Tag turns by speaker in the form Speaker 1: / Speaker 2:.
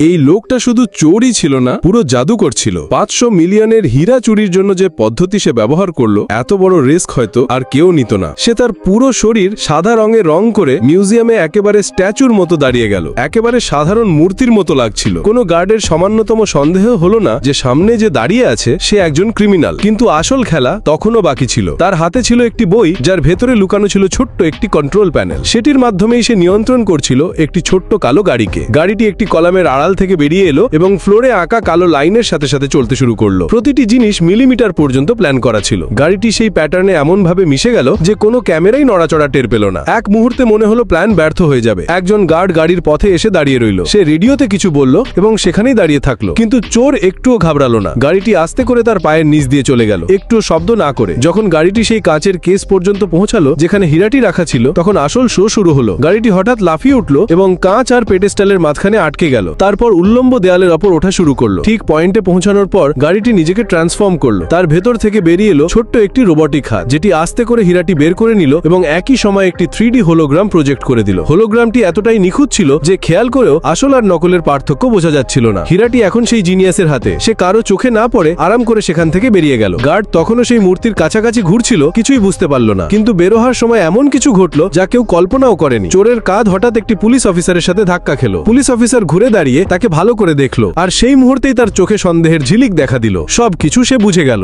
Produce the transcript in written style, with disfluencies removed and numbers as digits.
Speaker 1: এই লোকটা শুধু চোরই ছিল না, পুরো জাদুকর ছিল। 500 মিলিয়নের হীরা চুরির জন্য যে পদ্ধতি সে ব্যবহার করলো, এত বড় রিস্ক হয়তো আর কেউ নিত না। সে তার পুরো শরীর সাদা রঙে রং করে মিউজিয়ামে একেবারে স্ট্যাচুর মতো দাঁড়িয়ে গেল। একেবারে সাধারণ মূর্তির মতো লাগছিল। কোনো গার্ডের সামান্যতম সন্দেহ হলো না যে সামনে যে দাঁড়িয়ে আছে সে একজন ক্রিমিনাল। কিন্তু আসল খেলা তখনও বাকি ছিল। তার হাতে ছিল একটি বই, যার ভেতরে লুকানো ছিল ছোট্ট একটি কন্ট্রোল প্যানেল। সেটির মাধ্যমেই সে নিয়ন্ত্রণ করছিল একটি ছোট্ট কালো গাড়িকে। গাড়িটি একটি কলামের আড়াল থেকে বেরিয়ে এলো এবং ফ্লোরে আঁকা কালো লাইনের সাথে সাথে চলতে শুরু করলো। প্রতিটি জিনিস মিলিমিটার পর্যন্ত প্ল্যান করা ছিল। গাড়িটি সেই প্যাটার্নে এমন ভাবে মিশে গেল যে কোনো ক্যামেরাই নড়াচড়া টের পেল না। এক মুহূর্তে মনে হলো প্ল্যান ব্যর্থ হয়ে যাবে। একজন গার্ড গাড়ির পথে এসে দাঁড়িয়ে রইল। সে রেডিওতে কিছু বলল এবং সেখানেই দাঁড়িয়ে থাকলো। কিন্তু চোর একটুও ঘাবড়ালো না। গাড়িটি আস্তে করে তার পায়ের নিচ দিয়ে চলে গেল, একটু শব্দ না করে। যখন গাড়িটি সেই কাচের কেস পর্যন্ত পৌঁছালো যেখানে হীরাটি রাখা ছিল, তখন আসল শো শুরু হলো। গাড়িটি হঠাৎ লাফিয়ে উঠলো এবং কাঁচ আর পেডেস্টালের মাঝখানে আটকে গেল। তারপর উল্লম্ব দেয়ালের ওপর ওঠা শুরু করলো। ঠিক পয়েন্টে পৌঁছানোর পর গাড়িটি নিজেকে ট্রান্সফর্ম করলো। তার ভেতর থেকে বেরিয়ে এলো ছোট্ট একটি রোবটিক হাত, যেটি আস্তে করে হীরাটি বের করে নিল এবং একই সময় একটি 3D হোলোগ্রাম প্রজেক্ট করে দিল। হোলোগ্রামটি এতটাই নিখুঁত ছিল যে খেয়াল করেও আসল আর নকলের পার্থক্য বোঝা যাচ্ছিল না। হীরাটি এখন সেই জিনিয়াসের হাতে। সে কারো চোখে না পড়ে আরাম করে সেখান থেকে বেরিয়ে গেল। গার্ড তখনও সেই মূর্তির কাছাকাছি ঘুরছিল, কিছুই বুঝতে পারল না। কিন্তু বের হওয়ার সময় এমন কিছু ঘটলো যা কেউ কল্পনাও করেনি। চোরের কাঁধ হঠাৎ একটি পুলিশ অফিসারের সাথে ধাক্কা খেলো। পুলিশ অফিসার ঘুরে দাঁড়িয়ে তাকে ভালো করে দেখলো, আর সেই মুহূর্তেই তার চোখে সন্দেহের ঝিলিক দেখা দিল। সবকিছু সে বুঝে গেল।